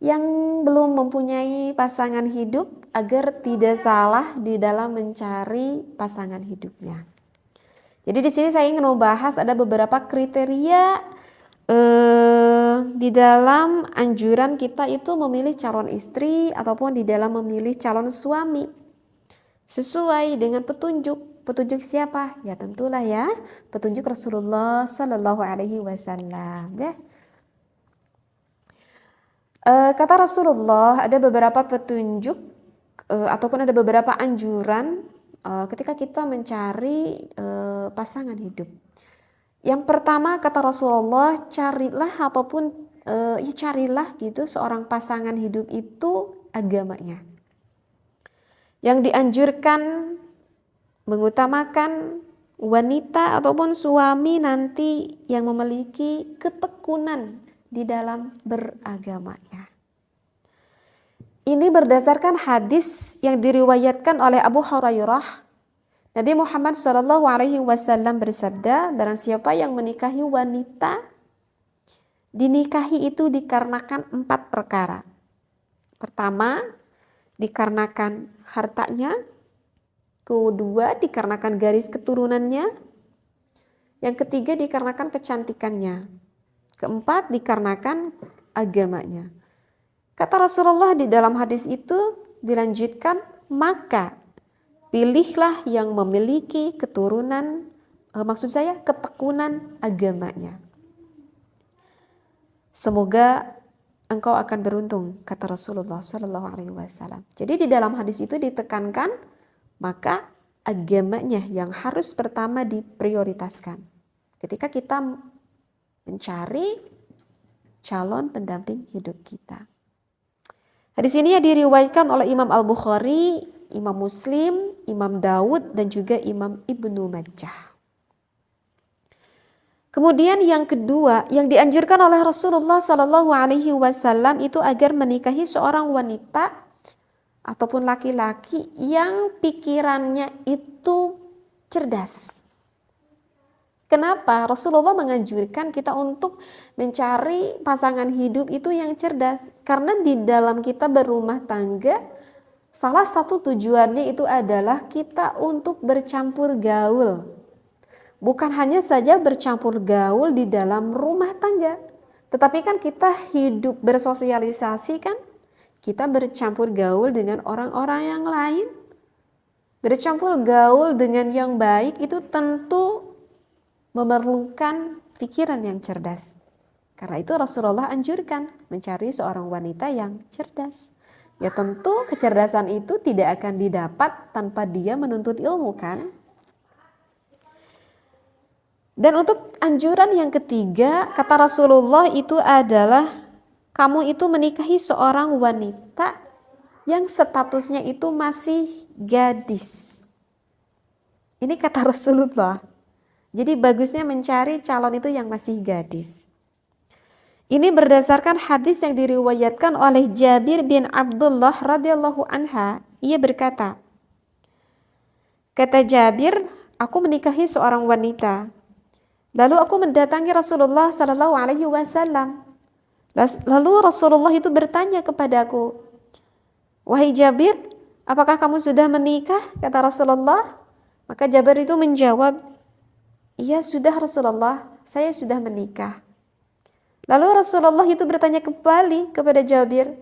yang belum mempunyai pasangan hidup agar tidak salah di dalam mencari pasangan hidupnya. Jadi di sini saya ingin membahas ada beberapa kriteria di dalam anjuran kita itu memilih calon istri ataupun di dalam memilih calon suami sesuai dengan petunjuk. Petunjuk siapa? Ya tentulah ya petunjuk Rasulullah Shallallahu Alaihi Wasallam. Ya. Kata Rasulullah ada beberapa petunjuk ataupun ada beberapa anjuran ketika kita mencari pasangan hidup. Yang pertama kata Rasulullah, carilah ataupun carilah gitu seorang pasangan hidup itu agamanya. Yang dianjurkan mengutamakan wanita ataupun suami nanti yang memiliki ketekunan di dalam beragamanya. Ini berdasarkan hadis yang diriwayatkan oleh Abu Hurairah. Nabi Muhammad SAW bersabda, barang siapa yang menikahi wanita, dinikahi itu dikarenakan 4 perkara. Pertama, dikarenakan hartanya. Kedua, dikarenakan garis keturunannya. Yang ketiga, dikarenakan kecantikannya. Keempat, dikarenakan agamanya. Kata Rasulullah di dalam hadis itu dilanjutkan, maka pilihlah yang memiliki keturunan, ketekunan agamanya. Semoga engkau akan beruntung, kata Rasulullah Shallallahu Alaihi Wasallam. Jadi di dalam hadis itu ditekankan, maka agamanya yang harus pertama diprioritaskan ketika kita mencari calon pendamping hidup kita. Hadis ini diriwayatkan oleh Imam Al-Bukhari, Imam Muslim, Imam Daud, dan juga Imam Ibnu Majah. Kemudian yang kedua, yang dianjurkan oleh Rasulullah Sallallahu Alaihi Wasallam itu agar menikahi seorang wanita ataupun laki-laki yang pikirannya itu cerdas. Kenapa? Rasulullah menganjurkan kita untuk mencari pasangan hidup itu yang cerdas. Karena di dalam kita berumah tangga, salah satu tujuannya itu adalah kita untuk bercampur gaul. Bukan hanya saja bercampur gaul di dalam rumah tangga, tetapi kan kita hidup bersosialisasi kan, kita bercampur gaul dengan orang-orang yang lain. Bercampur gaul dengan yang baik itu tentu memerlukan pikiran yang cerdas. Karena itu Rasulullah anjurkan mencari seorang wanita yang cerdas. Ya tentu kecerdasan itu tidak akan didapat tanpa dia menuntut ilmu kan. Dan untuk anjuran yang ketiga, kata Rasulullah itu adalah kamu itu menikahi seorang wanita yang statusnya itu masih gadis. Ini kata Rasulullah. Jadi bagusnya mencari calon itu yang masih gadis. Ini berdasarkan hadis yang diriwayatkan oleh Jabir bin Abdullah radhiyallahu anha. Ia berkata, kata Jabir, aku menikahi seorang wanita. Lalu aku mendatangi Rasulullah Sallallahu Alaihi Wasallam. Lalu Rasulullah itu bertanya kepadaku, wahai Jabir, apakah kamu sudah menikah? Kata Rasulullah. Maka Jabir itu menjawab, iya sudah Rasulullah, saya sudah menikah. Lalu Rasulullah itu bertanya kembali kepada Jabir,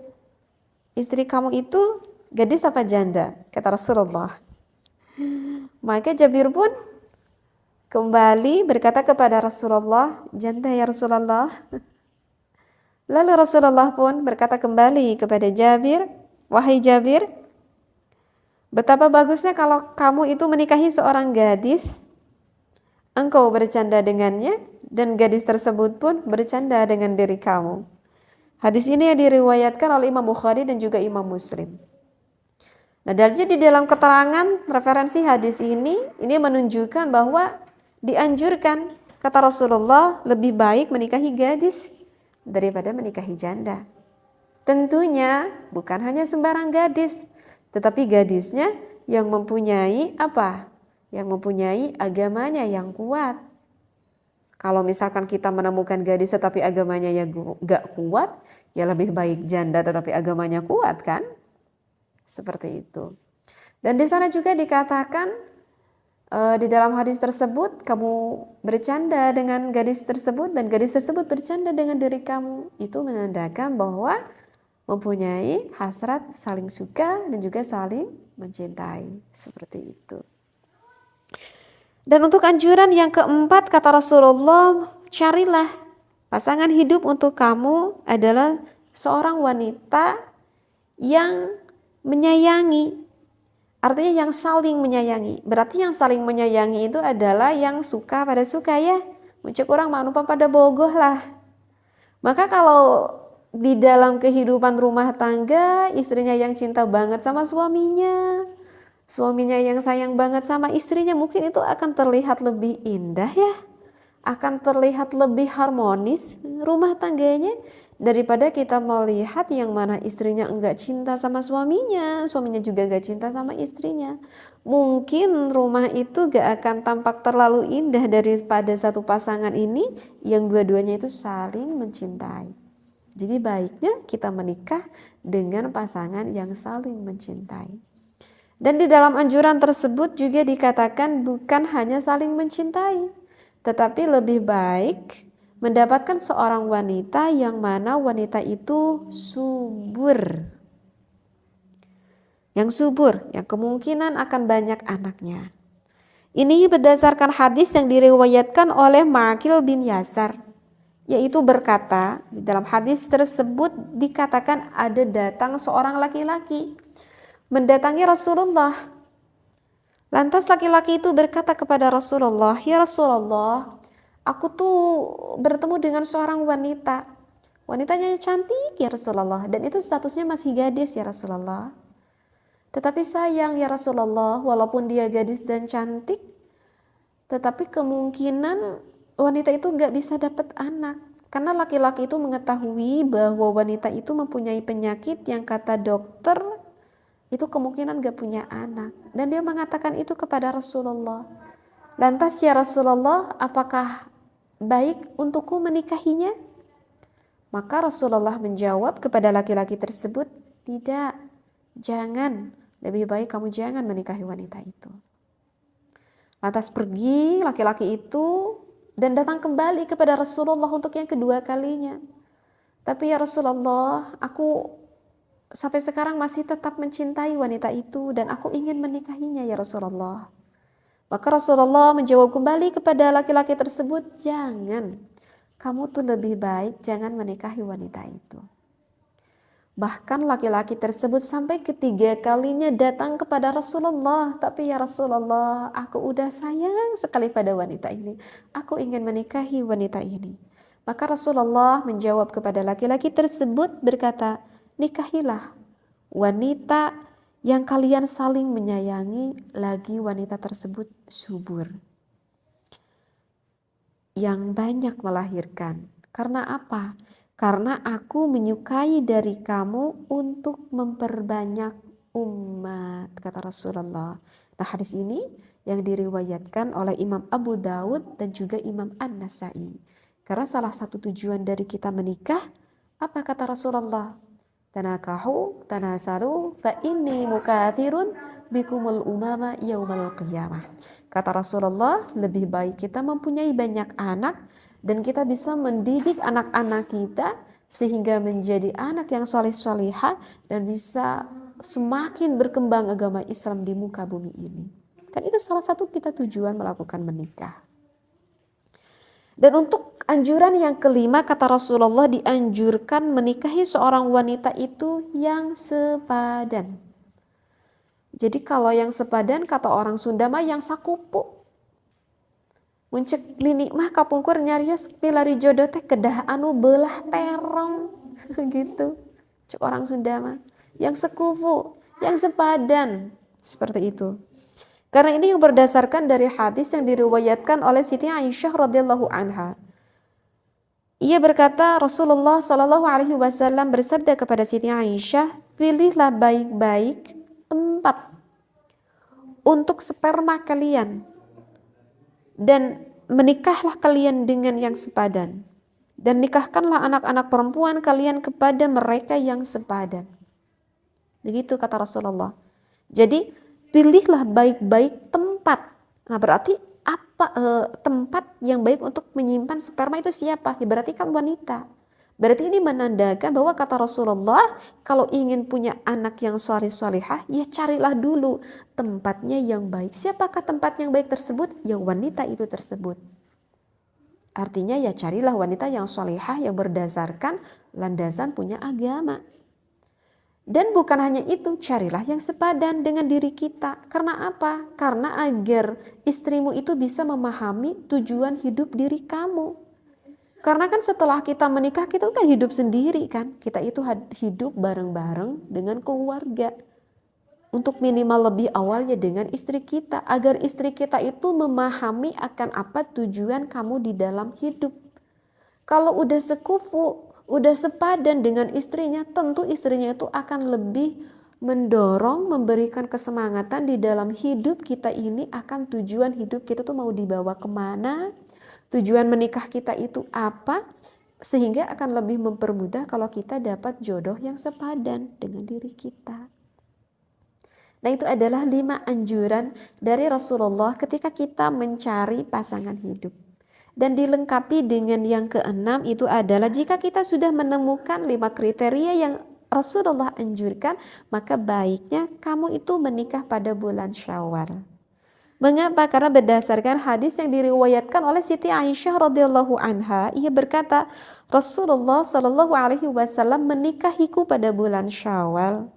istri kamu itu gadis apa janda? Kata Rasulullah. Maka Jabir pun kembali berkata kepada Rasulullah, janda ya Rasulullah. Lalu Rasulullah pun berkata kembali kepada Jabir, wahai Jabir, betapa bagusnya kalau kamu itu menikahi seorang gadis, engkau bercanda dengannya, dan gadis tersebut pun bercanda dengan diri kamu. Hadis ini diriwayatkan oleh Imam Bukhari dan juga Imam Muslim. Nah, jadi di dalam keterangan referensi hadis ini menunjukkan bahwa dianjurkan, kata Rasulullah, lebih baik menikahi gadis daripada menikahi janda. Tentunya bukan hanya sembarang gadis, tetapi gadisnya yang mempunyai apa? Yang mempunyai agamanya yang kuat. Kalau misalkan kita menemukan gadis tetapi agamanya ya gak kuat, Ya lebih baik janda tetapi agamanya kuat kan? Seperti itu. Dan di sana juga dikatakan di dalam hadis tersebut kamu bercanda dengan gadis tersebut dan gadis tersebut bercanda dengan diri kamu. Itu menandakan bahwa mempunyai hasrat saling suka dan juga saling mencintai. Seperti itu. Dan untuk anjuran yang keempat kata Rasulullah, carilah pasangan hidup untuk kamu adalah seorang wanita yang menyayangi. Artinya yang saling menyayangi. Berarti yang saling menyayangi itu adalah yang suka pada suka ya. Muncul orang manupa pada bogoh lah. Maka kalau di dalam kehidupan rumah tangga, istrinya yang cinta banget sama suaminya, suaminya yang sayang banget sama istrinya, mungkin itu akan terlihat lebih indah ya. Akan terlihat lebih harmonis rumah tangganya daripada kita melihat yang mana istrinya enggak cinta sama suaminya, suaminya juga enggak cinta sama istrinya. Mungkin rumah itu gak akan tampak terlalu indah daripada satu pasangan ini yang dua-duanya itu saling mencintai. Jadi baiknya kita menikah dengan pasangan yang saling mencintai. Dan di dalam anjuran tersebut juga dikatakan bukan hanya saling mencintai, tetapi lebih baik mendapatkan seorang wanita yang mana wanita itu subur. Yang subur, yang kemungkinan akan banyak anaknya. Ini berdasarkan hadis yang diriwayatkan oleh Ma'qil bin Yasar, yaitu berkata, di dalam hadis tersebut dikatakan ada datang seorang laki-laki mendatangi Rasulullah. Lantas laki-laki itu berkata kepada Rasulullah, "Ya Rasulullah, aku tuh bertemu dengan seorang wanita. Wanitanya cantik ya Rasulullah, dan itu statusnya masih gadis ya Rasulullah. Tetapi sayang ya Rasulullah, walaupun dia gadis dan cantik, tetapi kemungkinan wanita itu gak bisa dapat anak. Karena laki-laki itu mengetahui bahwa wanita itu mempunyai penyakit yang kata dokter itu kemungkinan gak punya anak. Dan dia mengatakan itu kepada Rasulullah. Lantas ya Rasulullah, apakah baik untukku menikahinya?" Maka Rasulullah menjawab kepada laki-laki tersebut, "Tidak, jangan. Lebih baik kamu jangan menikahi wanita itu." Lantas pergi laki-laki itu dan datang kembali kepada Rasulullah untuk yang kedua kalinya. "Tapi ya Rasulullah, aku sampai sekarang masih tetap mencintai wanita itu dan aku ingin menikahinya ya Rasulullah." Maka Rasulullah menjawab kembali kepada laki-laki tersebut, "Jangan, kamu tuh lebih baik jangan menikahi wanita itu." Bahkan laki-laki tersebut sampai ketiga kalinya datang kepada Rasulullah, "Tapi ya Rasulullah, aku udah sayang sekali pada wanita ini. Aku ingin menikahi wanita ini." Maka Rasulullah menjawab kepada laki-laki tersebut berkata, "Nikahilah wanita yang kalian saling menyayangi, lagi wanita tersebut subur, yang banyak melahirkan. Karena apa? Karena aku menyukai dari kamu untuk memperbanyak umat," kata Rasulullah. Nah, hadis ini yang diriwayatkan oleh Imam Abu Dawud dan juga Imam An-Nasai. Karena salah satu tujuan dari kita menikah, apa kata Rasulullah? "Tanakahu, tanasalu, fa inni mukathirun bikumul umama yaumal qiyamah." Kata Rasulullah, lebih baik kita mempunyai banyak anak dan kita bisa mendidik anak-anak kita sehingga menjadi anak yang soleh-solehah dan bisa semakin berkembang agama Islam di muka bumi ini. Kan itu salah satu kita tujuan melakukan menikah. Dan untuk anjuran yang kelima kata Rasulullah, dianjurkan menikahi seorang wanita itu yang sepadan. Jadi kalau yang sepadan kata orang Sunda mah yang sakupu. Muncek linik mah kapungkur nyarios pilari jodoh teh kedah anu belah terong gitu. Cek orang Sunda mah yang sekufu, yang sepadan, seperti itu. Karena ini yang berdasarkan dari hadis yang diriwayatkan oleh Siti Aisyah radhiyallahu anha. Ia berkata, Rasulullah Shallallahu alaihi wasallam bersabda kepada Siti Aisyah, "Pilihlah baik-baik tempat untuk sperma kalian dan menikahlah kalian dengan yang sepadan." Dan nikahkanlah anak-anak perempuan kalian kepada mereka yang sepadan. Begitu kata Rasulullah. Jadi pilihlah baik-baik tempat. Nah berarti apa tempat yang baik untuk menyimpan sperma itu siapa? Ya berarti kan wanita. Berarti ini menandakan bahwa kata Rasulullah, kalau ingin punya anak yang salih-salihah, ya carilah dulu tempatnya yang baik. Siapakah tempat yang baik tersebut? Ya wanita itu tersebut. Artinya ya carilah wanita yang salihah yang berdasarkan landasan punya agama. Dan bukan hanya itu, carilah yang sepadan dengan diri kita. Karena apa? Karena agar istrimu itu bisa memahami tujuan hidup diri kamu. Karena kan setelah kita menikah, kita kan hidup sendiri kan. Kita itu hidup bareng-bareng dengan keluarga. Untuk minimal lebih awalnya dengan istri kita. Agar istri kita itu memahami akan apa tujuan kamu di dalam hidup. Kalau udah sekufu, udah sepadan dengan istrinya, tentu istrinya itu akan lebih mendorong, memberikan kesemangatan di dalam hidup kita ini akan tujuan hidup kita tuh mau dibawa kemana, tujuan menikah kita itu apa, sehingga akan lebih mempermudah kalau kita dapat jodoh yang sepadan dengan diri kita. Nah itu adalah 5 anjuran dari Rasulullah ketika kita mencari pasangan hidup. Dan dilengkapi dengan yang keenam itu adalah jika kita sudah menemukan 5 kriteria yang Rasulullah anjurkan, maka baiknya kamu itu menikah pada bulan Syawal. Mengapa? Karena berdasarkan hadis yang diriwayatkan oleh Siti Aisyah radhiyallahu anha, ia berkata, Rasulullah shallallahu alaihi wasallam menikahiku pada bulan Syawal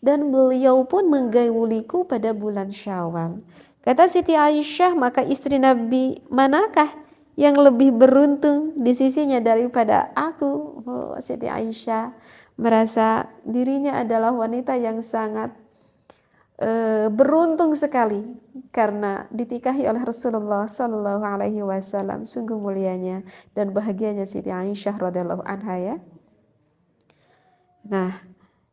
dan beliau pun menggauliku pada bulan Syawal. Kata Siti Aisyah, maka istri Nabi manakah yang lebih beruntung di sisinya daripada aku? Oh, Siti Aisyah merasa dirinya adalah wanita yang sangat beruntung sekali karena ditikahi oleh Rasulullah Sallallahu Alaihi Wasallam. Sungguh mulianya dan bahagianya Siti Aisyah radhiyallahu anha ya. Nah,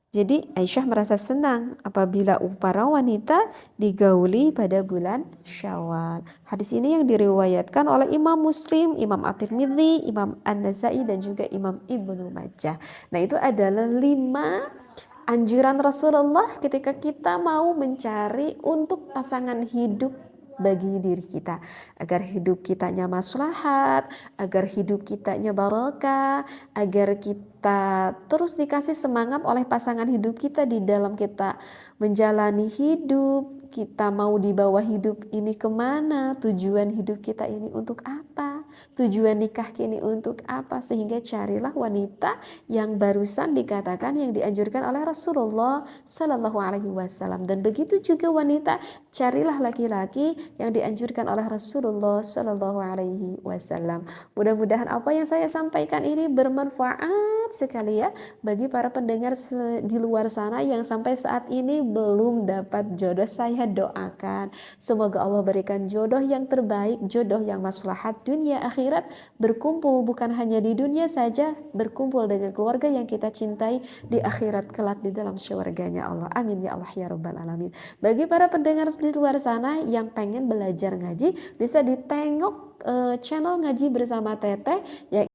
jadi Aisyah merasa senang apabila para wanita digauli pada bulan Syawal. Hadis ini yang diriwayatkan oleh Imam Muslim, Imam At-Tirmidzi, Imam An-Nasai dan juga Imam Ibnu Majah. Nah itu adalah 5 anjuran Rasulullah ketika kita mau mencari untuk pasangan hidup bagi diri kita, agar hidup kitanya maslahat, agar hidup kitanya barokah, agar kita terus dikasih semangat oleh pasangan hidup kita di dalam kita menjalani hidup. Kita mau dibawa hidup ini kemana, tujuan hidup kita ini untuk apa, tujuan nikah ini untuk apa, sehingga carilah wanita yang barusan dikatakan yang dianjurkan oleh Rasulullah Sallallahu Alaihi Wasallam. Dan begitu juga wanita, carilah laki-laki yang dianjurkan oleh Rasulullah Sallallahu Alaihi Wasallam. Mudah-mudahan apa yang saya sampaikan ini bermanfaat sekali ya bagi para pendengar di luar sana yang sampai saat ini belum dapat jodoh. Saya doakan semoga Allah berikan jodoh yang terbaik, jodoh yang maslahat dunia akhirat, berkumpul bukan hanya di dunia saja, berkumpul dengan keluarga yang kita cintai di akhirat kelak di dalam syurganya Allah. Amin ya Allah ya rabbal alamin. Bagi para pendengar di luar sana yang pengen belajar ngaji, bisa ditengok channel Ngaji Bersama Teteh, ya